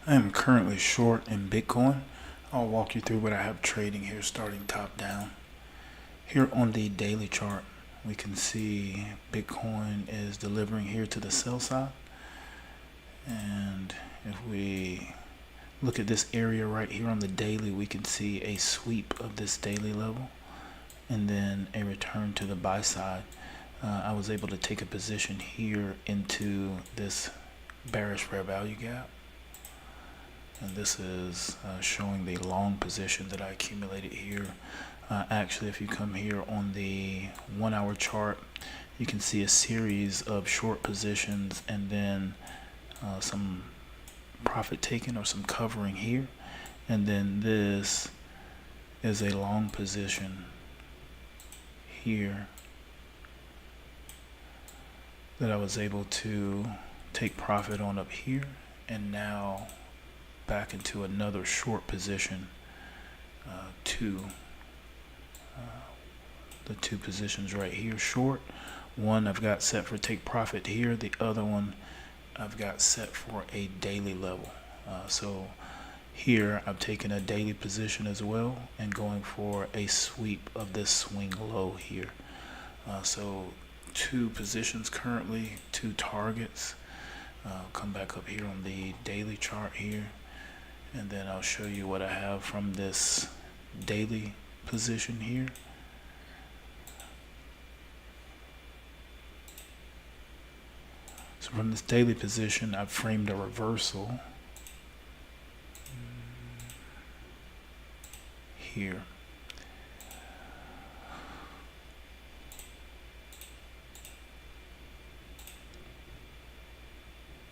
I am currently short in Bitcoin. I'll walk you through what I have trading here, starting top down. Here on the daily chart, we can see Bitcoin is delivering here to the sell side. And if we look at this area right here on the daily, we can see a sweep of this daily level and then a return to the buy side. I was able to take a position here into this bearish fair value gap. And this is showing the long position that I accumulated here. Actually, if you come here on the 1 hour chart, you can see a series of short positions and then some profit taken or some covering here. And then this is a long position here that I was able to take profit on up here, and now back into another short position the two positions right here short. One I've got set for take profit here, the other one I've got set for a daily level. So here I've taken a daily position as well and going for a sweep of this swing low here. So two positions currently, two targets. I'll come back up here on the daily chart here, and then I'll show you what I have from this daily position here. So from this daily position, I've framed a reversal here.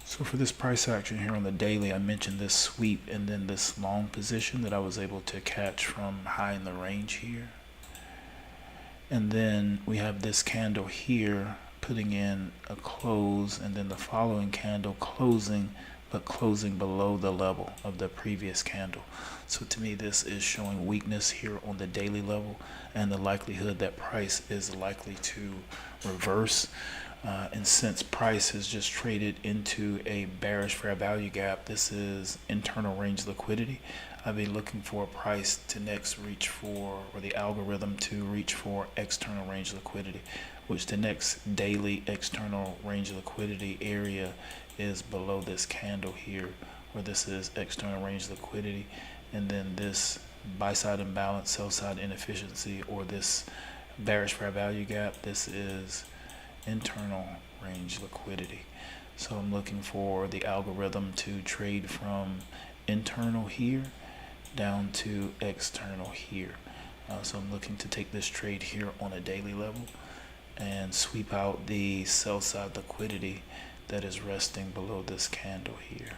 So for this price action here on the daily, I mentioned this sweep and then this long position that I was able to catch from high in the range here. And then we have this candle here putting in a close, and then the following candle closing, but closing below the level of the previous candle. So to me, this is showing weakness here on the daily level and the likelihood that price is likely to reverse. And since price has just traded into a bearish fair value gap, this is internal range liquidity. I'll be looking for a price to next reach for, or the algorithm to reach for, external range liquidity, which the next daily external range liquidity area is below this candle here, where this is external range liquidity, and then this buy side imbalance, sell side inefficiency, or this bearish fair value gap, this is internal range liquidity. So I'm looking for the algorithm to trade from internal here down to external here. So I'm looking to take this trade here on a daily level and sweep out the sell side liquidity that is resting below this candle here.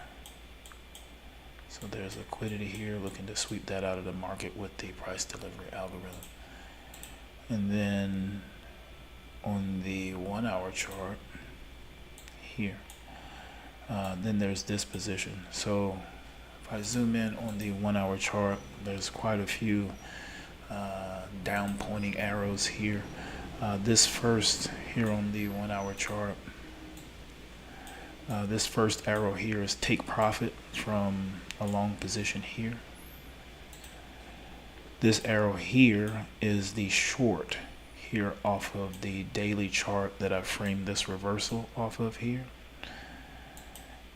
So there's liquidity here, looking to sweep that out of the market with the price delivery algorithm. And then on the 1 hour chart here, then there's this position. So if I zoom in on the 1 hour chart, there's quite a few down pointing arrows here. This first here on the 1 hour chart, this first arrow here is take profit from a long position here. This arrow here is the short here off of the daily chart that I framed this reversal off of here.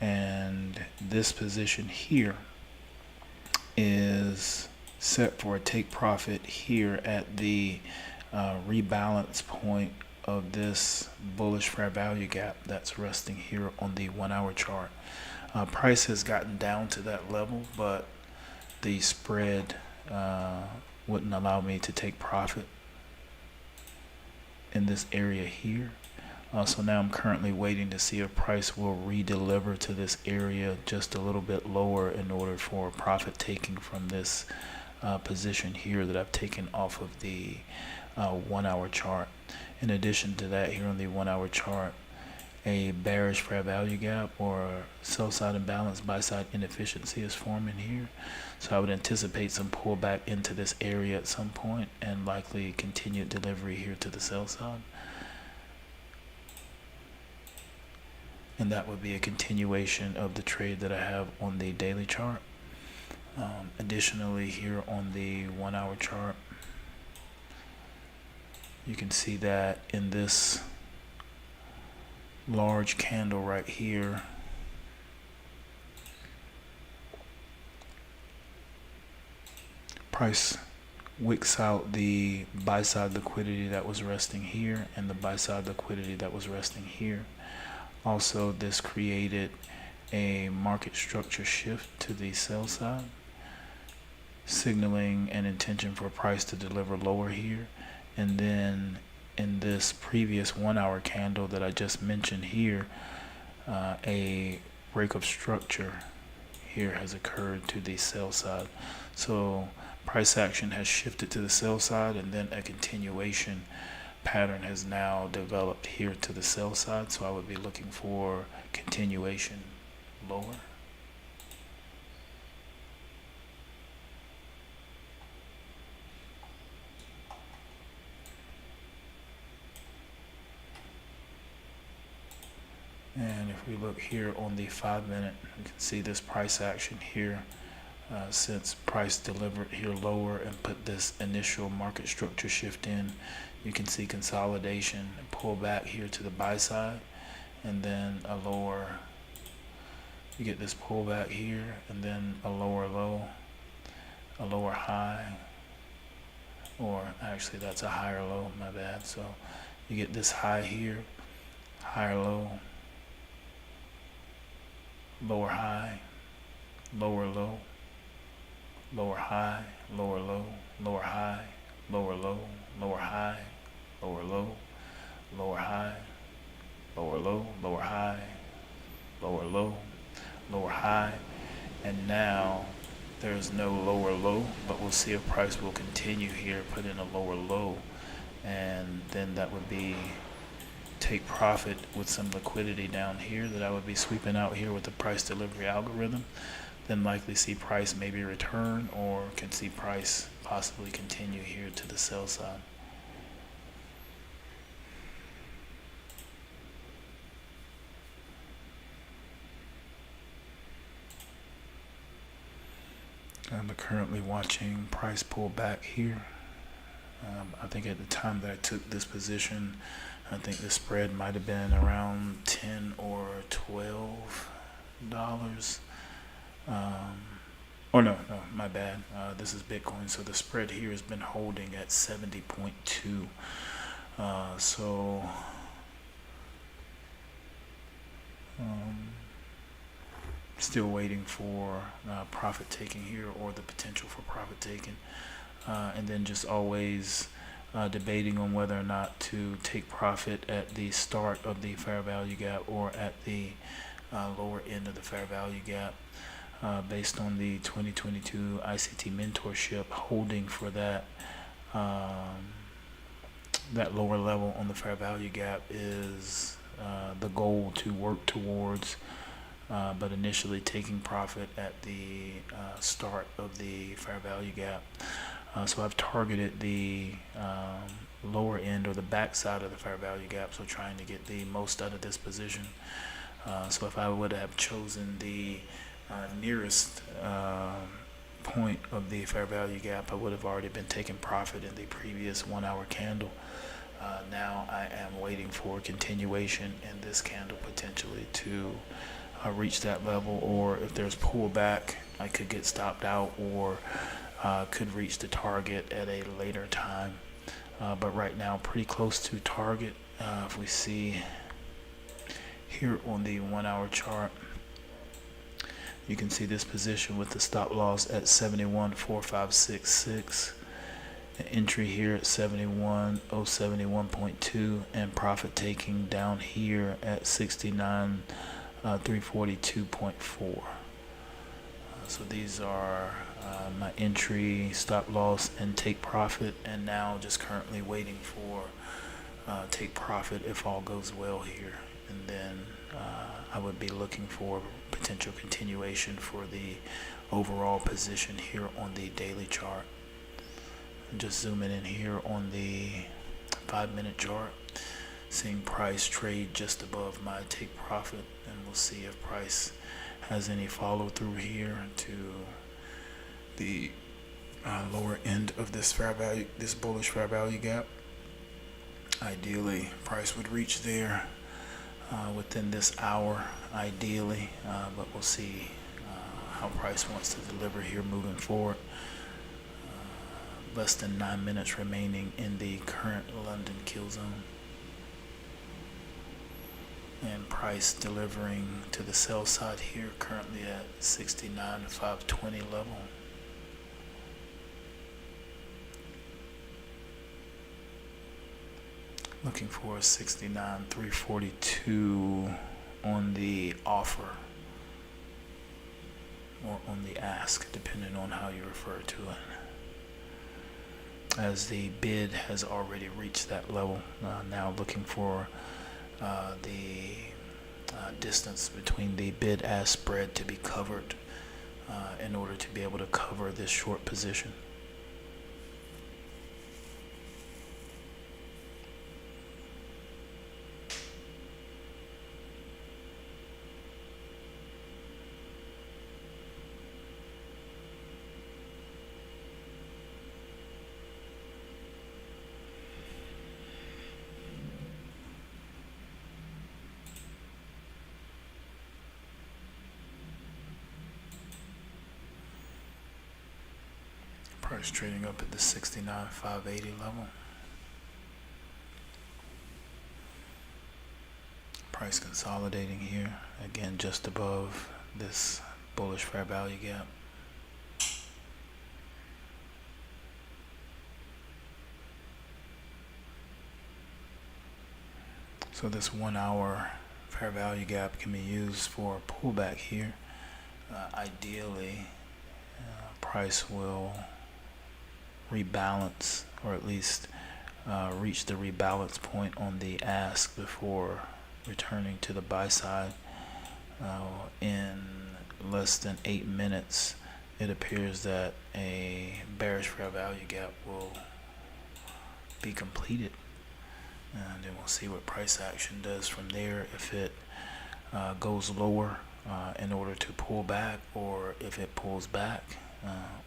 And this position here is set for a take profit here at the rebalance point of this bullish fair value gap that's resting here on the 1 hour chart. Price has gotten down to that level, but the spread wouldn't allow me to take profit in this area here. So now I'm currently waiting to see if price will redeliver to this area just a little bit lower in order for profit taking from this position here that I've taken off of the 1 hour chart. In addition to that, here on the 1 hour chart, a bearish fair value gap or sell side imbalance, buy side inefficiency is forming here. So I would anticipate some pullback into this area at some point and likely continued delivery here to the sell side. and that would be a continuation of the trade that I have on the daily chart. Additionally, here on the 1 hour chart, you can see that in this large candle right here, price wicks out the buy side liquidity that was resting here and the buy side liquidity that was resting here. Also, this created a market structure shift to the sell side, signaling an intention for price to deliver lower here. And then in this previous 1 hour candle that I just mentioned here, a break of structure here has occurred to the sell side. So price action has shifted to the sell side, and then a continuation pattern has now developed here to the sell side. So I would be looking for continuation lower. And if we look here on the 5 minute, you can see this price action here. Since price delivered here lower and put this initial market structure shift in, you can see consolidation and pull back here to the buy side, and then a lower, you get this pullback here, and then a lower low, a lower high, or actually that's a higher low, my bad. So you get this high here, higher low, lower high, lower low, lower high, lower low, lower high, lower low, lower high, lower low, lower high, lower low, lower high, lower low, lower high, and now there's no lower low, but we'll see if price will continue here, put in a lower low, and then that would be take profit with some liquidity down here that I would be sweeping out here with the price delivery algorithm. Then likely see price maybe return, or can see price possibly continue here to the sell side. I'm currently watching price pull back here. I think at the time that I took this position, I think the spread might have been around $10 or $12. Or no, my bad. This is Bitcoin. So the spread here has been holding at 70.2. Still waiting for profit taking here, or the potential for profit taking. And then just always debating on whether or not to take profit at the start of the fair value gap or at the lower end of the fair value gap. Based on the 2022 ICT mentorship, holding for that that lower level on the fair value gap is the goal to work towards, but initially taking profit at the start of the fair value gap. So I've targeted the lower end or the back side of the fair value gap, so trying to get the most out of this position. So if I would have chosen the nearest point of the fair value gap, I would have already been taking profit in the previous 1 hour candle. Now I am waiting for continuation in this candle potentially to reach that level, or if there's pullback, I could get stopped out, or could reach the target at a later time. But right now, pretty close to target. If we see here on the 1 hour chart, you can see this position with the stop loss at 71.4566, an entry here at 71.071.2, and profit taking down here at 69.342.4. So these are my entry, stop loss, and take profit, and now just currently waiting for take profit if all goes well here, and then I would be looking for potential continuation for the overall position here on the daily chart. And just zooming in here on the 5 minute chart, seeing price trade just above my take profit, and we'll see if price has any follow through here to the lower end of this fair value, this bullish fair value gap. Ideally, price would reach there within this hour, ideally, but we'll see how price wants to deliver here moving forward. Less than 9 minutes remaining in the current London kill zone, and price delivering to the sell side here, currently at 69,520 level. Looking for a 69,342 on the offer, or on the ask, depending on how you refer to it, as the bid has already reached that level. Now looking for the distance between the bid-ask spread to be covered in order to be able to cover this short position. Price trading up at the 69,580 level. Price consolidating here, again just above this bullish fair value gap. So this 1 hour fair value gap can be used for a pullback here. Ideally, price will rebalance, or at least reach the rebalance point on the ask before returning to the buy side. In less than 8 minutes, it appears that a bearish fair value gap will be completed, and then we'll see what price action does from there. If it goes lower in order to pull back, or if it pulls back,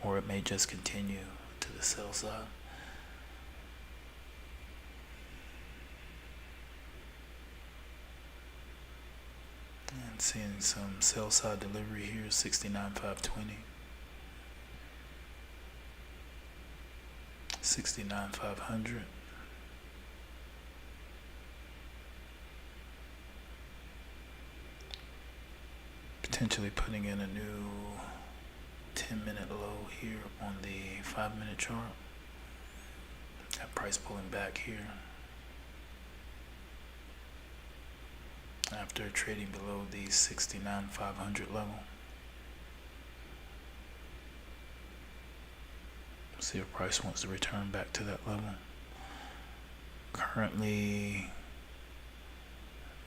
or it may just continue to the sell side. And seeing some sell side delivery here, 69,520, 69,500. Potentially putting in a new 10-minute low here on the 5-minute chart. That price pulling back here after trading below the 69,500 level. See if price wants to return back to that level. Currently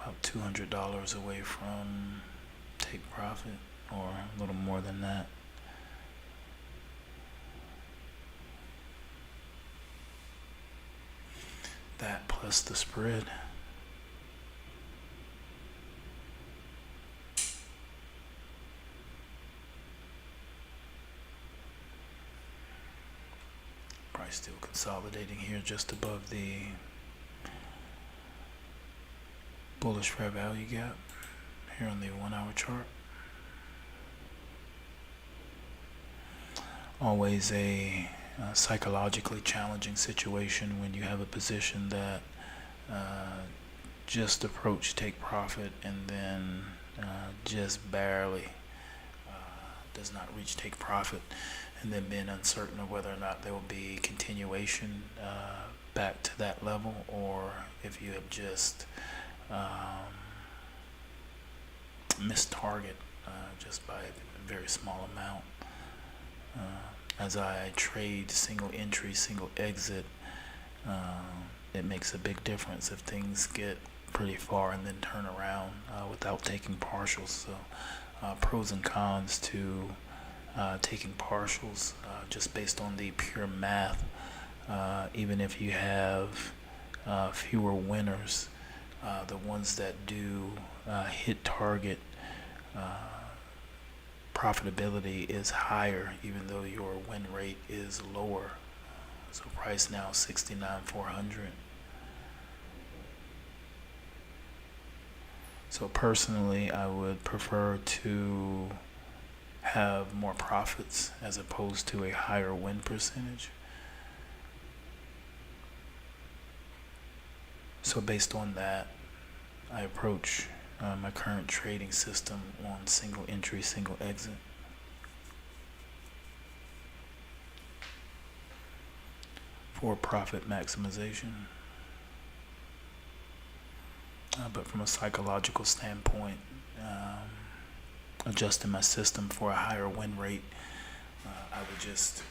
about $200 away from take profit, or a little more than that. That plus the spread. Price still consolidating here just above the bullish fair value gap here on the 1 hour chart. Always a psychologically challenging situation when you have a position that just approached take profit and then just barely does not reach take profit, and then being uncertain of whether or not there will be continuation back to that level, or if you have just missed target just by a very small amount. As I trade single entry, single exit, it makes a big difference if things get pretty far and then turn around without taking partials. So pros and cons to taking partials, just based on the pure math. Even if you have fewer winners, The ones that do hit target profitability is higher, even though your win rate is lower. So price now 69,400. So personally, I would prefer to have more profits as opposed to a higher win percentage. So based on that, I approach my current trading system on single entry, single exit. For profit maximization. But from a psychological standpoint, adjusting my system for a higher win rate, I would just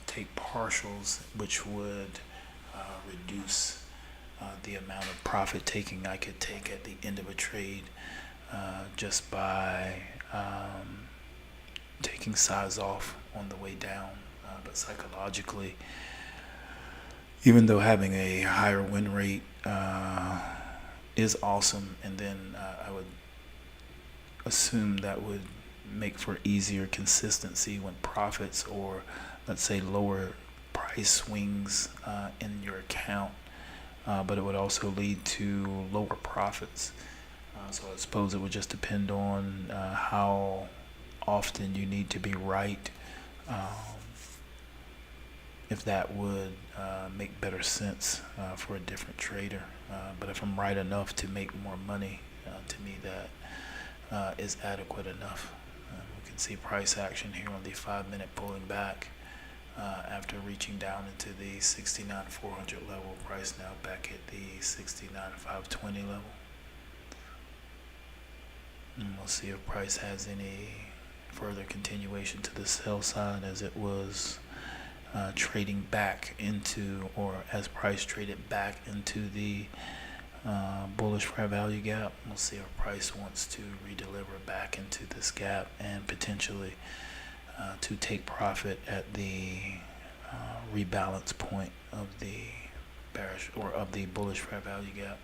take partials, which would reduce the amount of profit taking I could take at the end of a trade just by taking size off on the way down. But psychologically, even though having a higher win rate is awesome, and then I would assume that would make for easier consistency when profits, or let's say lower price swings in your account, but it would also lead to lower profits. So I suppose it would just depend on how often you need to be right, if that would make better sense for a different trader. But if I'm right enough to make more money, to me that is adequate enough. We can see price action here on the 5-minute pulling back after reaching down into the 69,400 level. Price now back at the 69,520 level. And we'll see if price has any further continuation to the sell side, as it was trading back into, or as price traded back into the bullish fair value gap. We'll see if price wants to redeliver back into this gap and potentially to take profit at the rebalance point of the bearish or of the bullish fair value gap.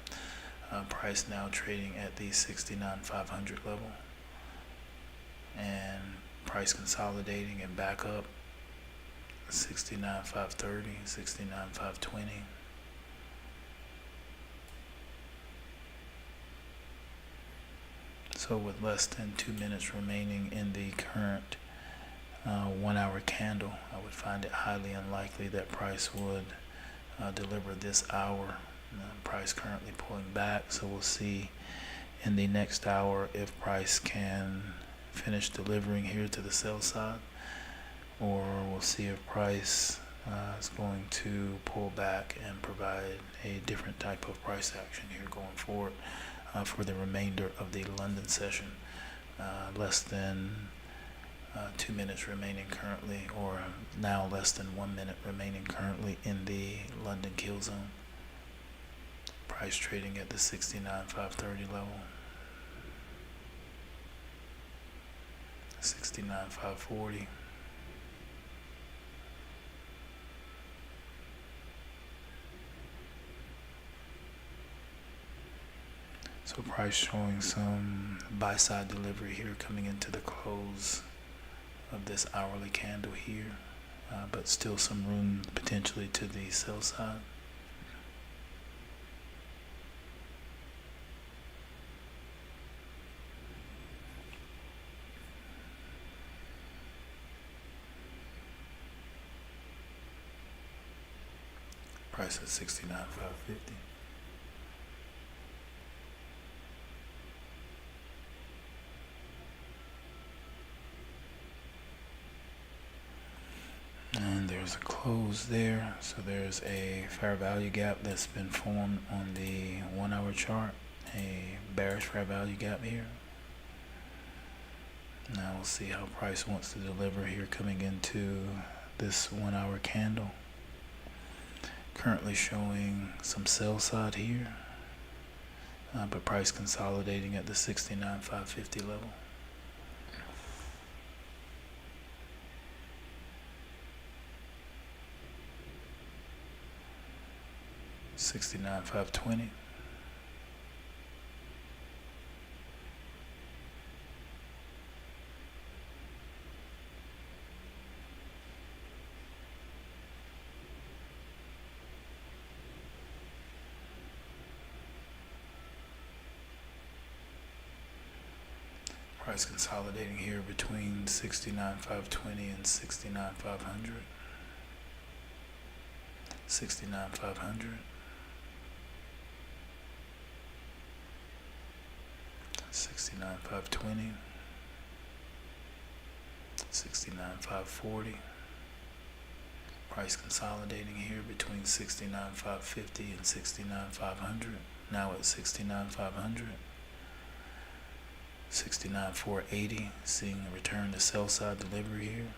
Price now trading at the 69,500 level, and price consolidating and back up 69,530, 69,520. So with less than 2 minutes remaining in the current 1 hour candle, I would find it highly unlikely that price would deliver this hour. Price currently pulling back, so we'll see in the next hour if price can finish delivering here to the sell side, or we'll see if price is going to pull back and provide a different type of price action here going forward for the remainder of the London session. Less than 2 minutes remaining currently, or now less than 1 minute remaining currently in the London kill zone. Price trading at the 69,530 level, 69,540. So price showing some buy side delivery here coming into the close of this hourly candle here, but still some room potentially to the sell side. Price at 69,550. And there's a close there, so there's a fair value gap that's been formed on the 1 hour chart, a bearish fair value gap here. Now we'll see how price wants to deliver here coming into this 1 hour candle. Currently showing some sell side here, but price consolidating at the 69,550 level. 69,520. Price consolidating here between 69,520 and 69,500. 69,500. 69,520. 69,540. Price consolidating here between 69,550 and 69,500. Now at 69,500. 69,480. Seeing a return to sell side delivery here.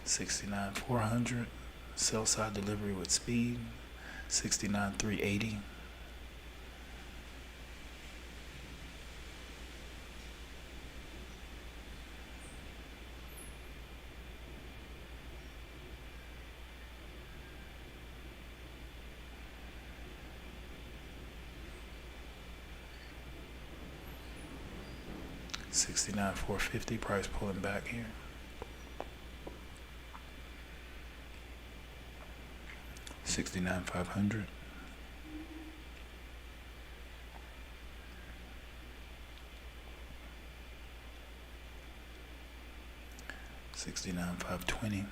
69,400. Sell side delivery with speed. 69,380. 69,450. Price pulling back here. 69,500. 69,520.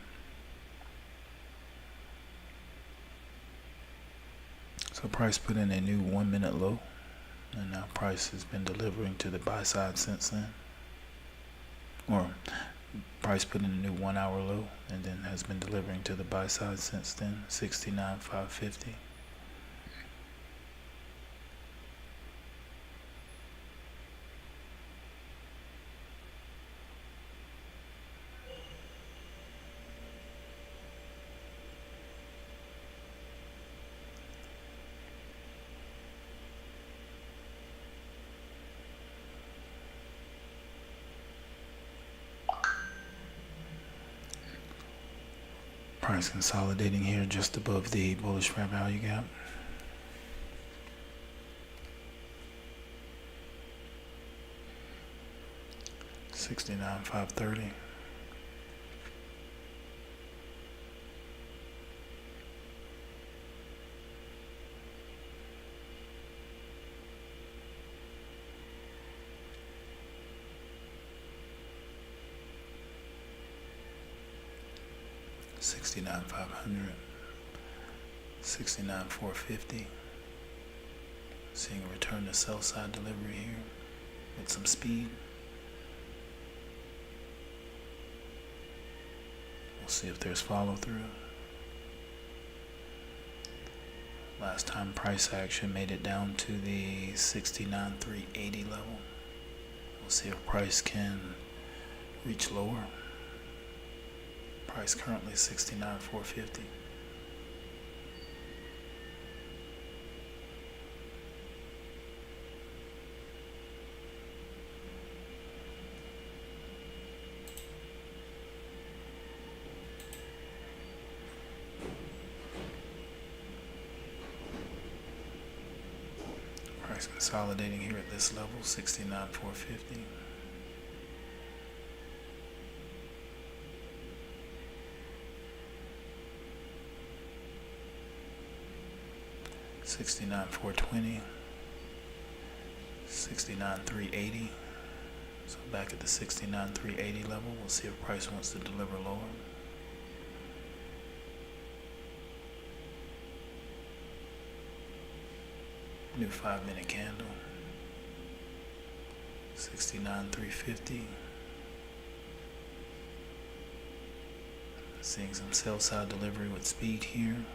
So price put in a new 1 minute low, and now price has been delivering to the buy side since then. Or price put in a new 1 hour low and then has been delivering to the buy side since then. 69,550. Price consolidating here just above the bullish fair value gap. $69,530. $69,500. $69,450. Seeing a return to sell side delivery here with some speed. We'll see if there's follow through. Last time price action made it down to the 69,380 level. We'll see if price can reach lower. Price currently 69,450. Price consolidating here at this level, 69,450. 69,420, 69,380. So back at the 69,380 level, we'll see if price wants to deliver lower. New 5-minute candle, 69,350. Seeing some sell side delivery with speed here.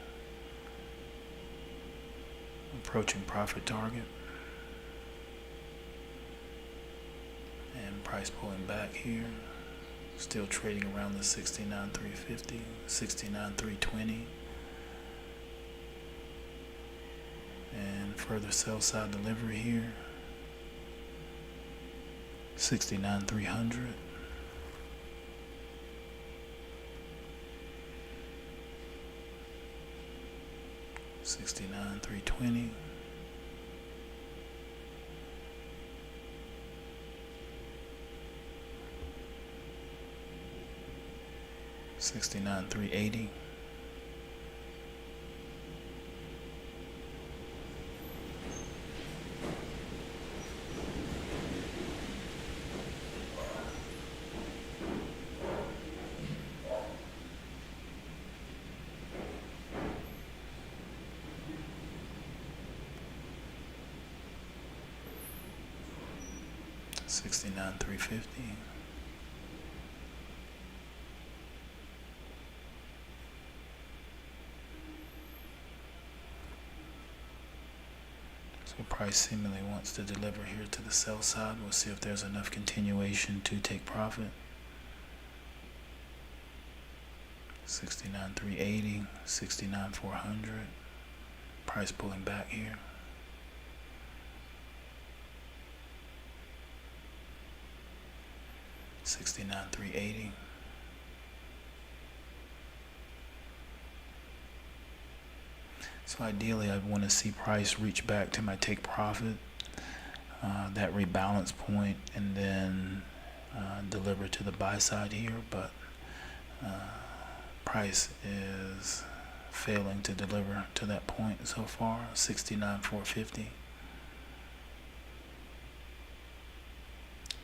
Approaching profit target. And price pulling back here. Still trading around the 69,350, 69,320. And further sell side delivery here. 69,300. $69,320. 69,380. $69,350. So price seemingly wants to deliver here to the sell side. We'll see if there's enough continuation to take profit. 69,380, 69,400. Price pulling back here. 69,380. So ideally, I want to see price reach back to my take profit, that rebalance point, and then deliver to the buy side here. But price is failing to deliver to that point so far. 69,450.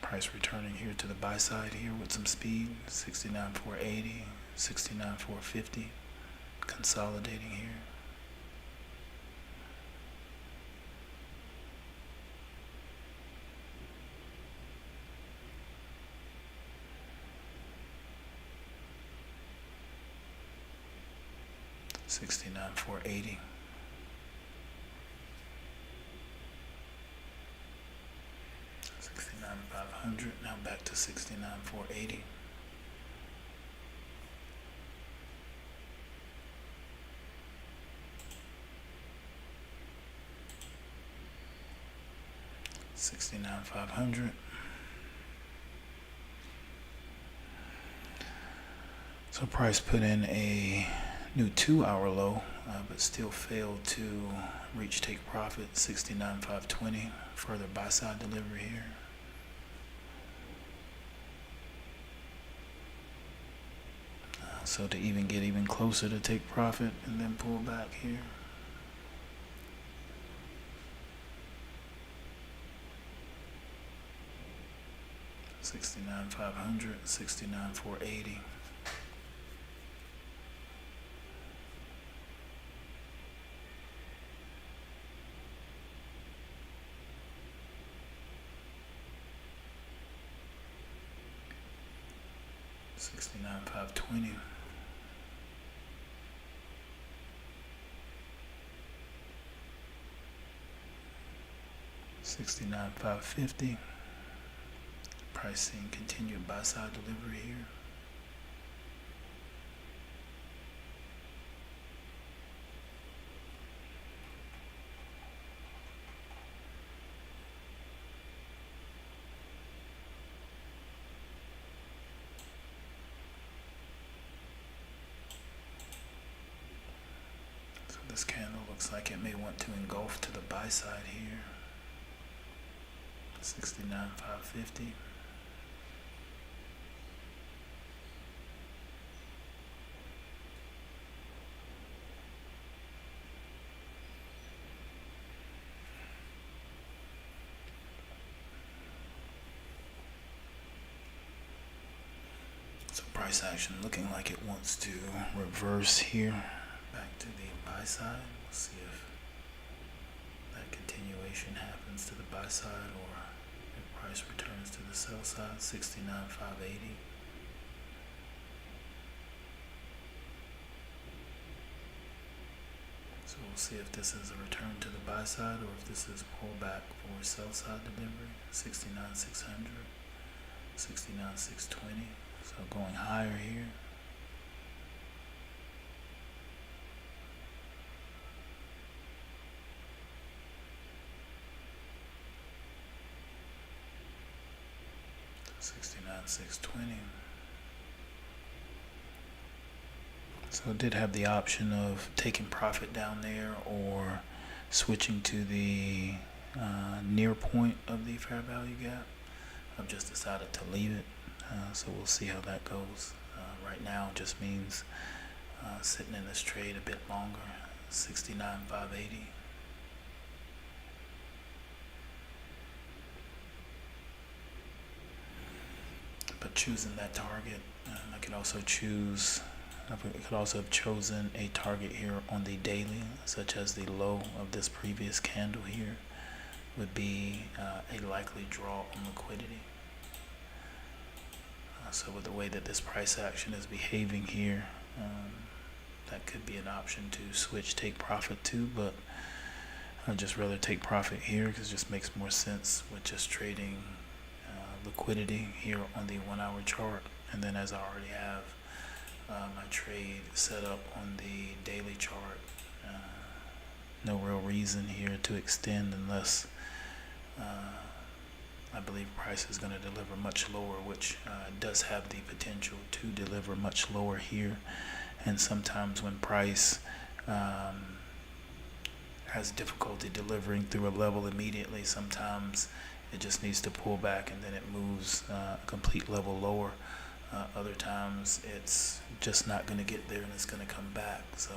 Price returning here to the buy side here with some speed. 69,480, 69,450. Consolidating here. $69,480. $69,500. Now back to $69,480. $69,500. So price put in a new 2-hour low, but still failed to reach take profit. 69,520. Further buy side delivery here. So to even get even closer to take profit and then pull back here. $69,500, $69,480. $69,520. $69,550. Price seeing continued buy side delivery here. So this candle looks like it may want to engulf to the buy side here. 69,550. So price action looking like it wants to reverse here back to the buy side. We'll see if that continuation happens to the buy side or if price returns to the sell side. 69,580. So we'll see if this is a return to the buy side or if this is pullback for sell side delivery. 69,600, 69,620. So going higher here. $69,620. So it did have the option of taking profit down there or switching to the near point of the fair value gap. I've just decided to leave it. So we'll see how that goes. right now just means sitting in this trade a bit longer. 69,580. But choosing that target, I could also have chosen a target here on the daily, such as the low of this previous candle here would be a likely draw on liquidity. So with the way that this price action is behaving here, that could be an option to switch take profit to, but I'd just rather take profit here because it just makes more sense with just trading liquidity here on the 1 hour chart. And then as I already have my trade set up on the daily chart, no real reason here to extend unless I believe price is going to deliver much lower, which does have the potential to deliver much lower here. And sometimes when price has difficulty delivering through a level immediately, sometimes it just needs to pull back and then it moves a complete level lower. Other times it's just not going to get there and it's going to come back. So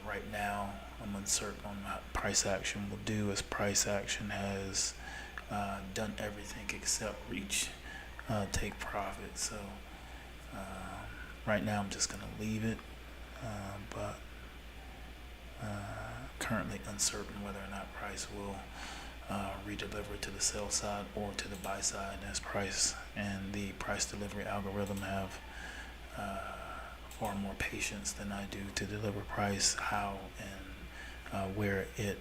right now I'm uncertain on what price action will do, as price action has done everything except reach take profit. So right now I'm just going to leave it, but currently uncertain whether or not price will redeliver to the sell side or to the buy side, as price and the price delivery algorithm have far more patience than I do to deliver price how and where it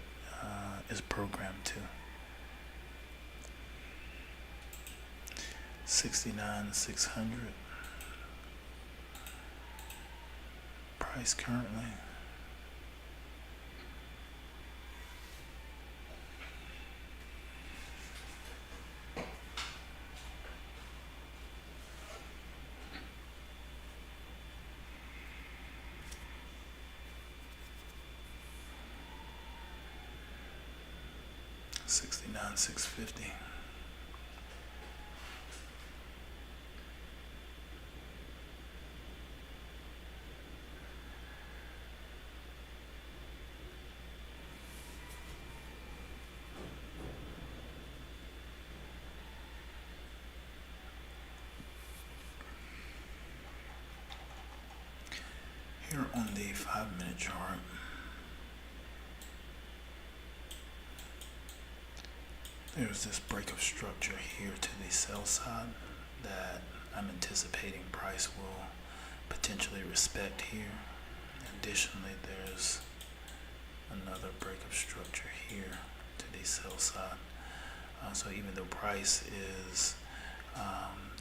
is programmed to. 69,600 price currently. $69,650. Here on the 5-minute chart, there's this break of structure here to the sell side that I'm anticipating price will potentially respect here. Additionally, there's another break of structure here to the sell side. So even though price is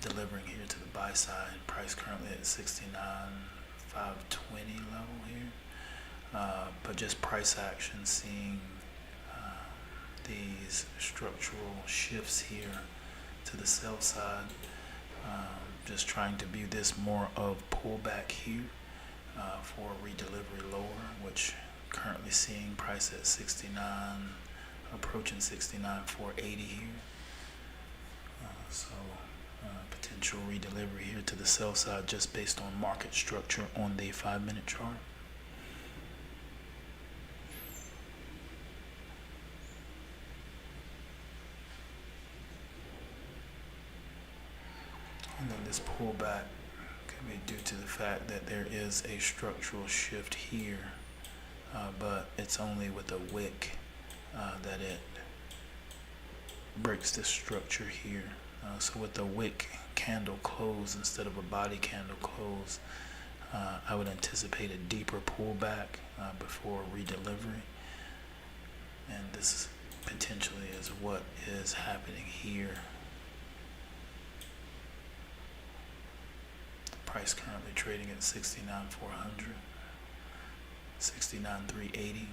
delivering here to the buy side, price currently at 69,520 level here, but just price action seeing these structural shifts here to the sell side, just trying to view this more of pullback here for redelivery lower, which currently seeing price at 69, approaching 69,480 here. So potential redelivery here to the sell side just based on market structure on the 5-minute chart. And then this pullback can be due to the fact that there is a structural shift here, but it's only with a wick that it breaks this structure here. So with the wick candle close instead of a body candle close, I would anticipate a deeper pullback before redelivery. And this potentially is what is happening here. Price currently trading at 69,400, 69,380.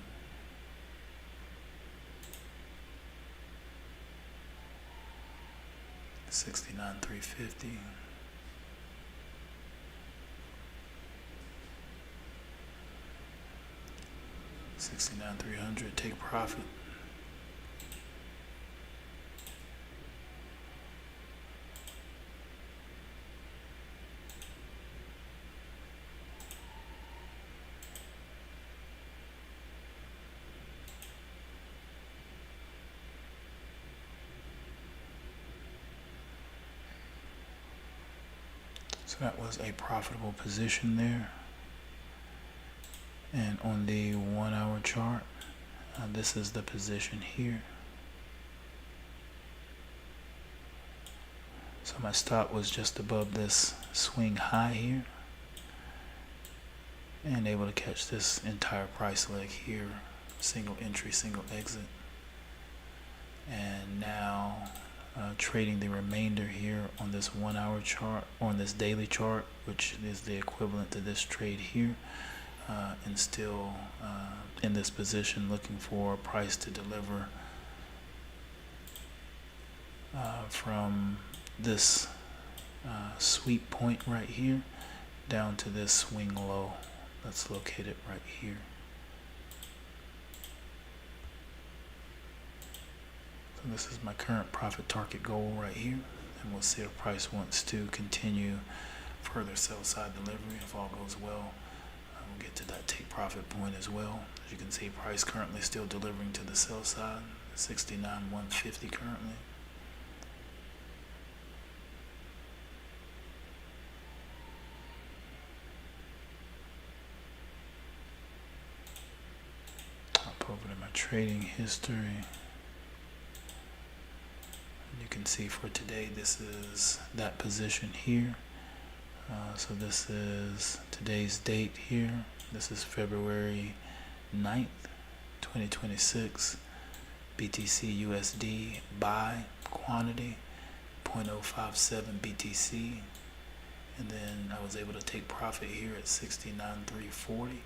$69,350. $69,300. Take profit. that was a profitable position there. And on the 1 hour chart, this is the position here. So my stop was just above this swing high here, and able to catch this entire price leg here, single entry, single exit. And now trading the remainder here on this 1 hour chart, or on this daily chart, which is the equivalent to this trade here, and still in this position looking for a price to deliver from this sweep point right here down to this swing low that's located right here. So this is my current profit target goal right here, and we'll see if price wants to continue further sell side delivery. If all goes well, we'll get to that take profit point as well. As you can see, price currently still delivering to the sell side, 69,150 currently. Over to my trading history. You can see for today, this is that position here. So this is today's date here. This is February 9th, 2026. BTC USD buy quantity 0.057 BTC. And then I was able to take profit here at 69,340.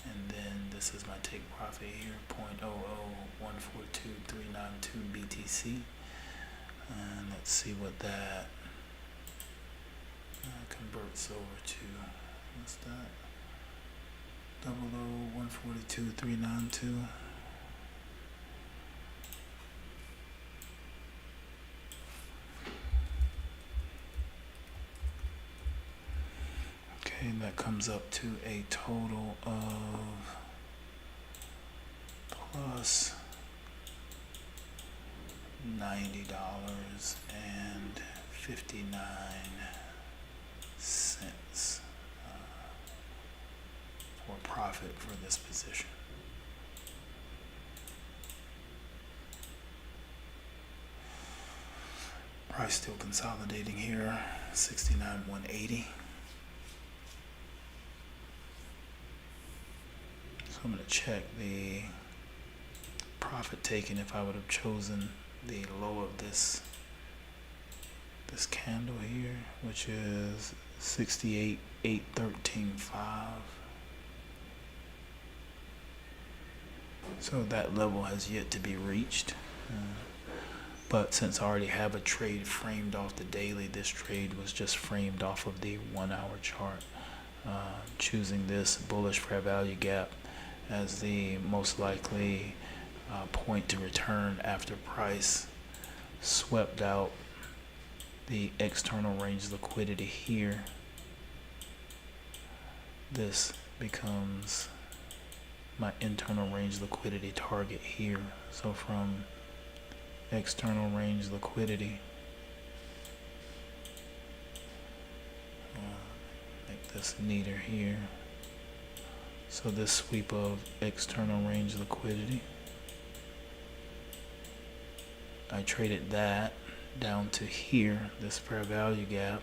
And then this is my take profit here, 0.00142,392 BTC. And let's see what that converts over to. What's that? 00142,392. Okay, that comes up to a total of plus $90.59 for profit for this position. Price still consolidating here, 69,180. I'm going to check the profit taken if I would have chosen the low of this candle here, which is 68,813.5. So that level has yet to be reached. But since I already have a trade framed off the daily, this trade was just framed off of the 1 hour chart, choosing this bullish fair value gap as the most likely point to return after price swept out the external range liquidity here. This becomes my internal range liquidity target here. So from external range liquidity, make this neater here. So this sweep of external range liquidity, I traded that down to here, this fair value gap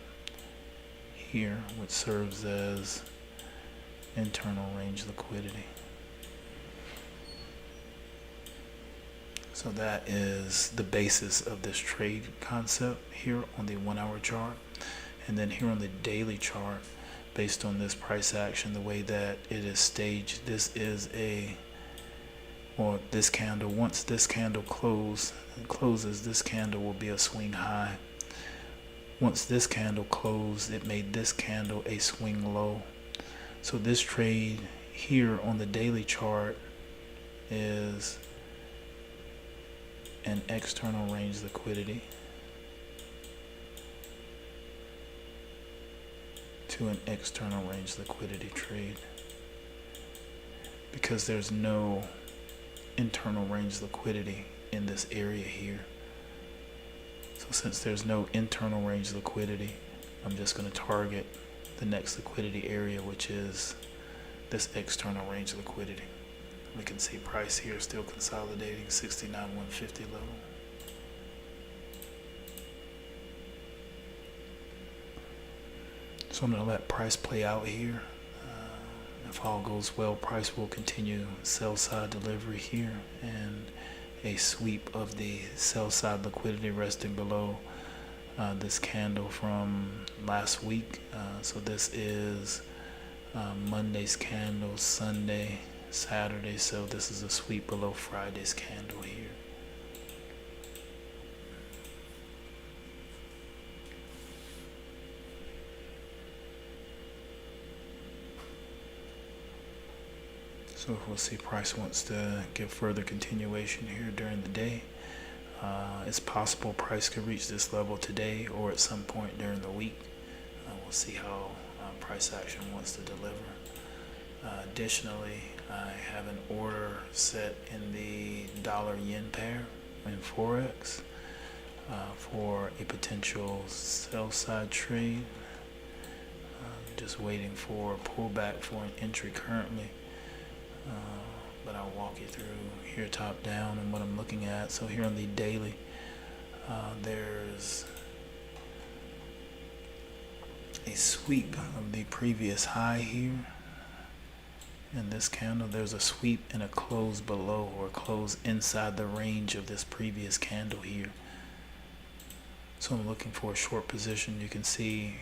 here, which serves as internal range liquidity. So that is the basis of this trade concept here on the 1 hour chart. And then here on the daily chart, based on this price action, the way that it is staged, this is this candle, once this candle closes, this candle will be a swing high. Once this candle closed, it made this candle a swing low. So this trade here on the daily chart is an external range liquidity to an external range liquidity trade, because there's no internal range liquidity in this area here. So since there's no internal range liquidity, I'm just going to target the next liquidity area, which is this external range liquidity. We can see price here still consolidating 69,150 level. So I'm going to let price play out here. If all goes well, price will continue sell side delivery here and a sweep of the sell side liquidity resting below this candle from last week. So this is Monday's candle, Sunday, Saturday. So this is a sweep below Friday's candle here. So if we'll see price wants to give further continuation here during the day, it's possible price could reach this level today or at some point during the week. We'll see how price action wants to deliver. Additionally, I have an order set in the dollar-yen pair in Forex for a potential sell side trade. Just waiting for a pullback for an entry currently. But I'll walk you through here top down and what I'm looking at. So here on the daily, there's a sweep of the previous high here. In this candle, there's a sweep and a close below or close inside the range of this previous candle here. So I'm looking for a short position. You can see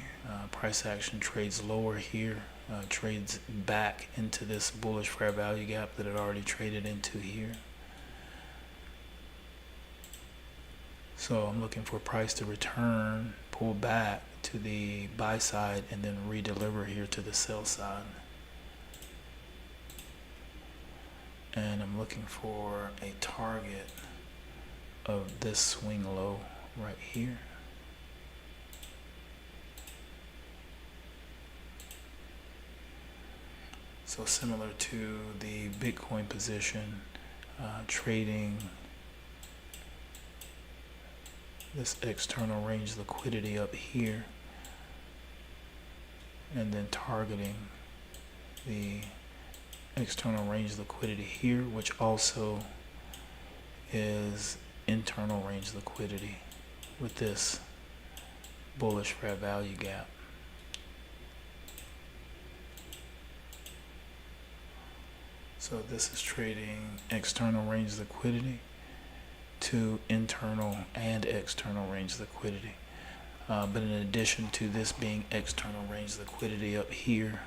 price action trades lower here, trades back into this bullish fair value gap that it already traded into here. So I'm looking for price to return, pull back to the buy side, and then redeliver here to the sell side. And I'm looking for a target of this swing low right here. So similar to the Bitcoin position, trading this external range liquidity up here and then targeting the external range liquidity here, which also is internal range liquidity with this bullish fair value gap. So this is trading external range liquidity to internal and external range liquidity. But in addition to this being external range liquidity up here,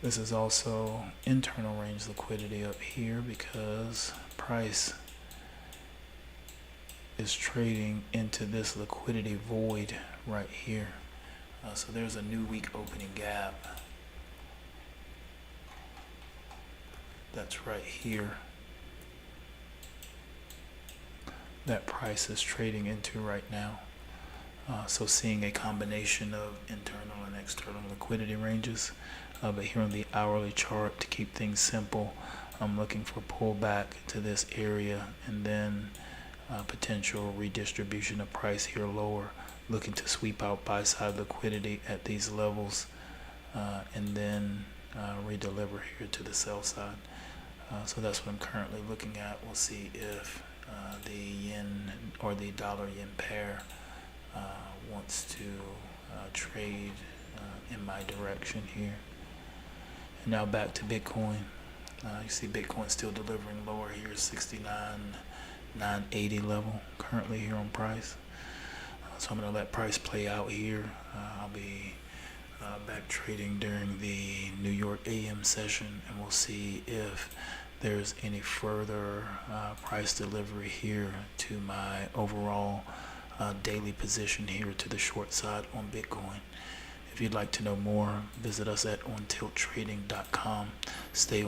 this is also internal range liquidity up here because price is trading into this liquidity void right here. So there's a new week opening gap that's right here that price is trading into right now. So seeing a combination of internal and external liquidity ranges. But here on the hourly chart, to keep things simple, I'm looking for pullback to this area and then potential redistribution of price here lower, looking to sweep out buy side liquidity at these levels and then redeliver here to the sell side. So that's what I'm currently looking at. We'll see if the yen or the dollar yen pair wants to trade in my direction here. And now back to Bitcoin. You see Bitcoin still delivering lower here, 69,980 level currently here on price. So I'm going to let price play out here. I'll be back trading during the New York AM session, and we'll see if there's any further price delivery here to my overall daily position here to the short side on Bitcoin. If you'd like to know more, visit us at OnTiltTrading.com. Stay on.